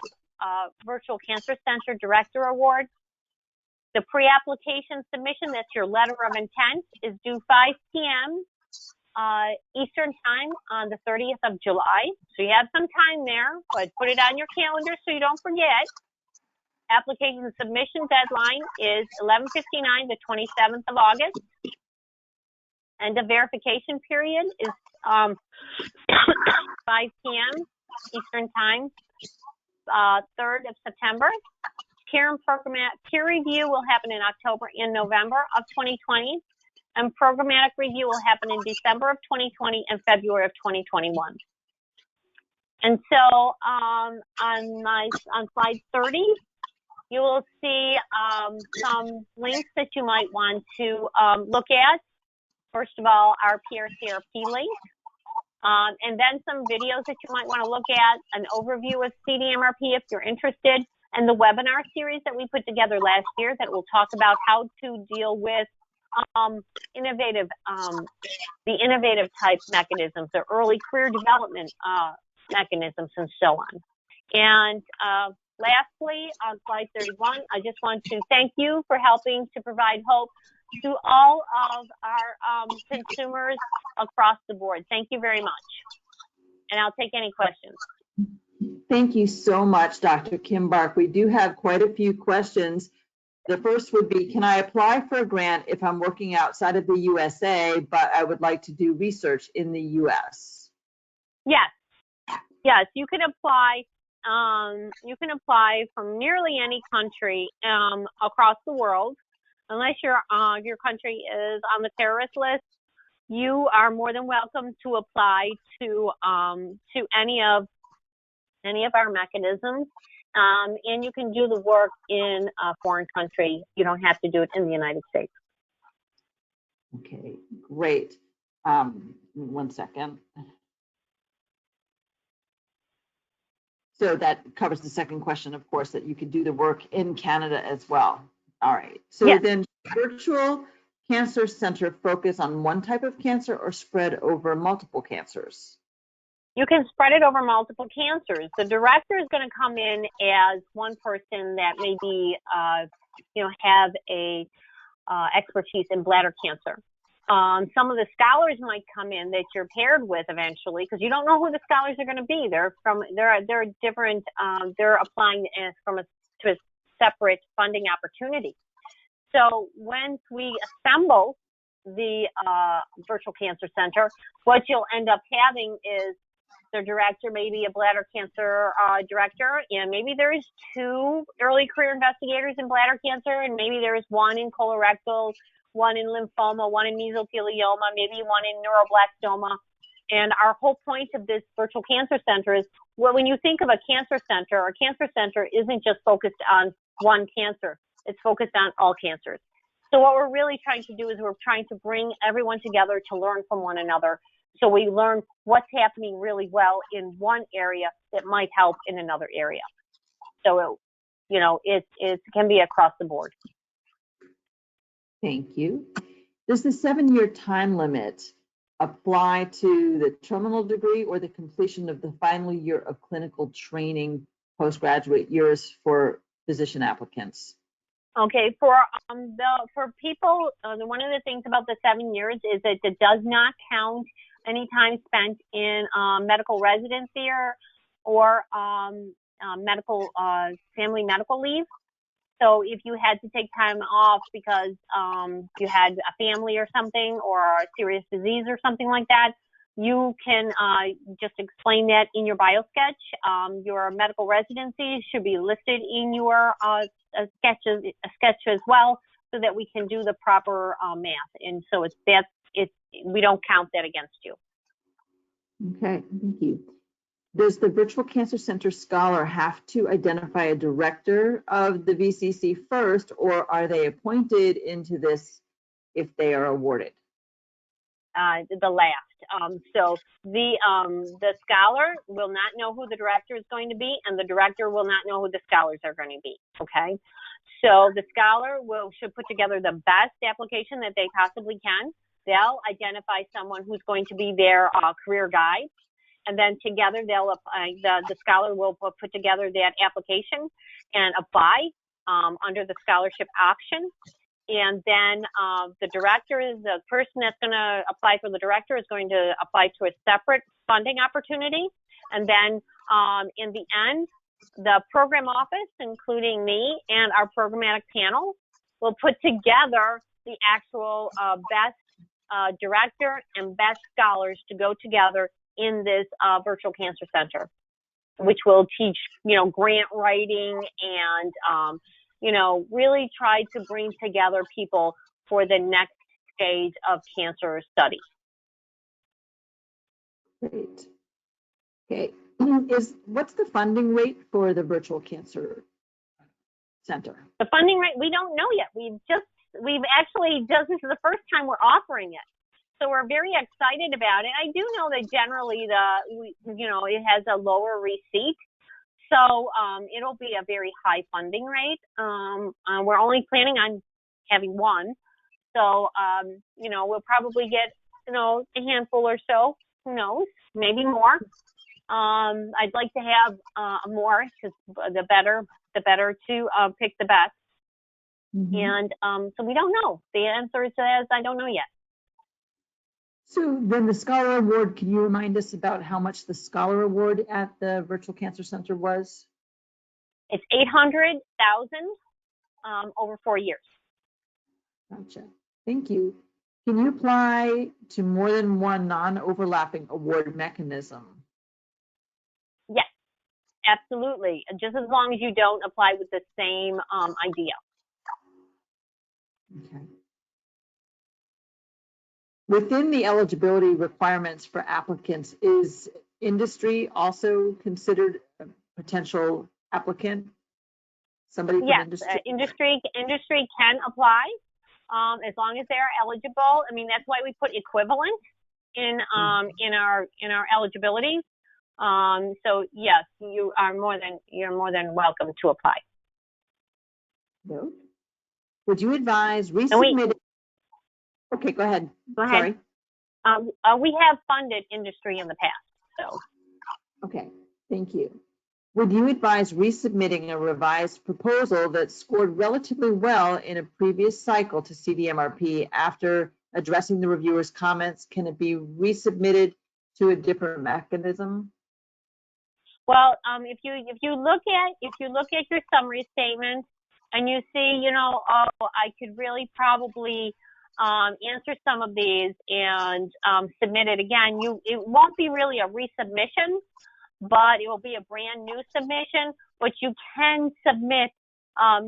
Speaker 2: Virtual Cancer Center Director Award. The pre-application submission, that's your letter of intent, is due 5 p.m. Eastern Time on the 30th of July. So you have some time there, but put it on your calendar so you don't forget. Application submission deadline is 11:59, the 27th of August. And the verification period is 5 p.m. Eastern Time, 3rd of September. Peer review will happen in October and November of 2020, and programmatic review will happen in December of 2020 and February of 2021. And so on slide 30, you will see some links that you might want to look at. First of all, our PRCRP link, and then some videos that you might want to look at, an overview of CDMRP if you're interested, and the webinar series that we put together last year that will talk about how to deal with the innovative type mechanisms, the early career development mechanisms, and so on. And lastly, on slide 31, I just want to thank you for helping to provide hope to all of our consumers across the board. Thank you very much. And I'll take any questions.
Speaker 1: Thank you so much, Dr. Kim Bark. We do have quite a few questions. The first would be, can I apply for a grant if I'm working outside of the USA, but I would like to do research in the US?
Speaker 2: Yes. Yes, you can apply. You can apply from nearly any country across the world. Unless your country is on the terrorist list, you are more than welcome to apply to any of our mechanisms, and you can do the work in a foreign country. You don't have to do it in the United States.
Speaker 1: Okay, great. 1 second. So that covers the second question, of course, that you could do the work in Canada as well. All right. So yes. Then virtual cancer center focus on one type of cancer or spread over multiple cancers?
Speaker 2: You can spread it over multiple cancers. The director is going to come in as one person that maybe, have a expertise in bladder cancer. Some of the scholars might come in that you're paired with eventually, because you don't know who the scholars are going to be. They're different. They're applying to a separate funding opportunity. So once we assemble the virtual cancer center, what you'll end up having is the director, maybe a bladder cancer director, and maybe there's 2 early career investigators in bladder cancer, and maybe there's 1 in colorectal, 1 in lymphoma, 1 in mesothelioma, maybe 1 in neuroblastoma. And our whole point of this virtual cancer center is, well, when you think of a cancer center isn't just focused on one cancer. It's focused on all cancers. So what we're really trying to do is we're trying to bring everyone together to learn from one another. So we learn what's happening really well in one area that might help in another area. So, it can be across the board.
Speaker 1: Thank you. Does the 7-year time limit apply to the terminal degree or the completion of the final year of clinical training postgraduate years for physician applicants?
Speaker 2: Okay, for people, one of the things about the 7 years is that it does not count any time spent in medical residency or family medical leave. So if you had to take time off because you had a family or something, or a serious disease or something like that, you can just explain that in your biosketch. Your medical residency should be listed in your sketch as well, so that we can do the proper math. And so we don't count that against you.
Speaker 1: Okay, thank you. Does the Virtual Cancer Center Scholar have to identify a director of the VCC first, or are they appointed into this if they are awarded?
Speaker 2: The last. So the scholar will not know who the director is going to be, and the director will not know who the scholars are going to be. Okay. So the scholar should put together the best application that they possibly can. They'll identify someone who's going to be their career guide, and then together the scholar will put together that application and apply under the scholarship option. And then the person that's going to apply for the director is going to apply to a separate funding opportunity. And then in the end, the program office, including me and our programmatic panel, will put together the actual best director and best scholars to go together in this virtual cancer center, which will teach, grant writing and, really try to bring together people for the next stage of cancer study.
Speaker 1: Great. Okay. What's the funding rate for the Virtual Cancer Center?
Speaker 2: The funding rate, we don't know yet. This is the first time we're offering it. So we're very excited about it. I do know that generally it has a lower receipt. So it'll be a very high funding rate. We're only planning on having one. So, we'll probably get, a handful or so. Who knows? Maybe more. I'd like to have more, because the better to pick the best. Mm-hmm. And so we don't know. The answer is I don't know yet.
Speaker 1: So then the Scholar Award, can you remind us about how much the Scholar Award at the Virtual Cancer Center was?
Speaker 2: It's $800,000 over 4 years.
Speaker 1: Gotcha. Thank you. Can you apply to more than one non-overlapping award mechanism?
Speaker 2: Yes, absolutely. Just as long as you don't apply with the same idea.
Speaker 1: Okay. Within the eligibility requirements for applicants, is industry also considered a potential applicant? Somebody from industry?
Speaker 2: Industry can apply as long as they are eligible. I mean, that's why we put equivalent in our eligibility. So yes, you're more than welcome to apply.
Speaker 1: No. Would you advise resubmitting? Okay, go ahead.
Speaker 2: Go ahead. Sorry. We have funded industry in the past, so.
Speaker 1: Okay, thank you. Would you advise resubmitting a revised proposal that scored relatively well in a previous cycle to CDMRP after addressing the reviewer's comments? Can it be resubmitted to a different mechanism?
Speaker 2: Well, if you look at your summary statement and you see, I could really probably answer some of these and submit it again. It won't be really a resubmission, but it will be a brand new submission, which you can submit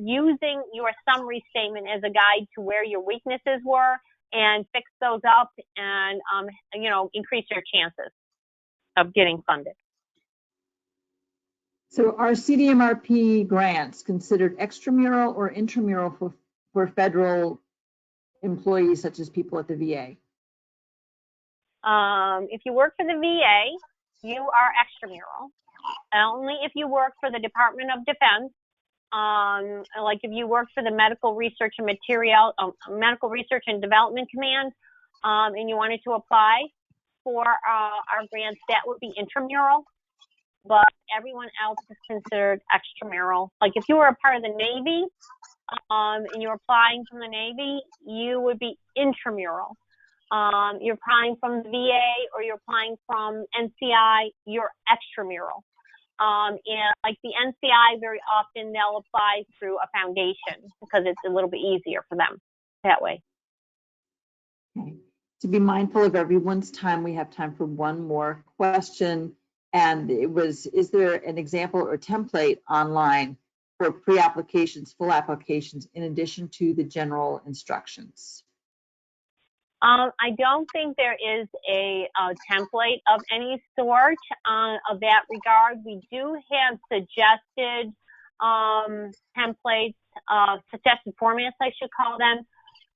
Speaker 2: using your summary statement as a guide to where your weaknesses were and fix those up and, increase your chances of getting funded.
Speaker 1: So are CDMRP grants considered extramural or intramural for federal employees, such as people at the VA?
Speaker 2: If you work for the VA, you are extramural. Only if you work for the Department of Defense, like if you work for the Medical Research and Development Command, and you wanted to apply for our grants, that would be intramural. But everyone else is considered extramural. Like if you were a part of the Navy, and you're applying from the Navy, you would be intramural. You're applying from the VA or you're applying from NCI, you're extramural. And like the NCI, very often they'll apply through a foundation because it's a little bit easier for them that way.
Speaker 1: Okay. To be mindful of everyone's time, we have time for one more question. And it was, is there an example or template online for pre-applications, full applications, in addition to the general instructions?
Speaker 2: I don't think there is a template of any sort of that regard. We do have suggested templates, suggested formats, I should call them,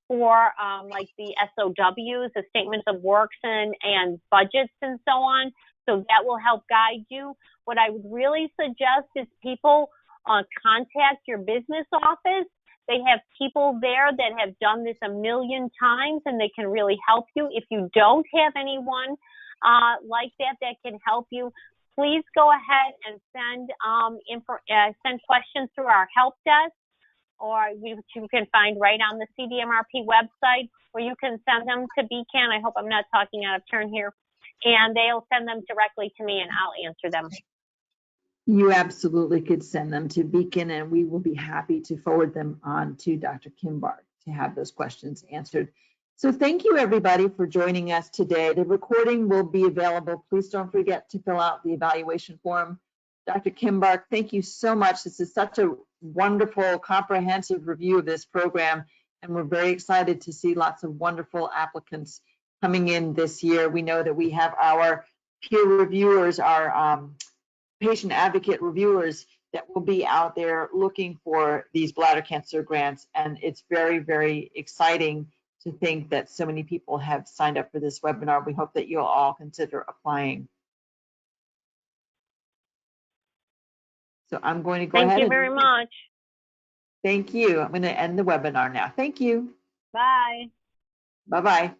Speaker 2: for like the SOWs, the statements of works and budgets and so on. So that will help guide you. What I would really suggest is people contact your business office. They have people there that have done this a million times and they can really help you. If you don't have anyone like that can help you, please go ahead and send questions through our help desk, or you can find right on the CDMRP website, or you can send them to Beacon. I hope I'm not talking out of turn here. And they'll send them directly to me and I'll answer them.
Speaker 1: You absolutely could send them to Beacon, and we will be happy to forward them on to Dr. Kimbark to have those questions answered. So thank you, everybody, for joining us today. The recording will be available. Please don't forget to fill out the evaluation form. Dr. Kimbark, thank you so much. This is such a wonderful, comprehensive review of this program, and we're very excited to see lots of wonderful applicants coming in this year. We know that we have our peer reviewers, our patient advocate reviewers that will be out there looking for these bladder cancer grants. And it's very, very exciting to think that so many people have signed up for this webinar. We hope that you'll all consider applying. So I'm going to go ahead.
Speaker 2: Thank you very much.
Speaker 1: Thank you. I'm going to end the webinar now. Thank you.
Speaker 2: Bye.
Speaker 1: Bye-bye.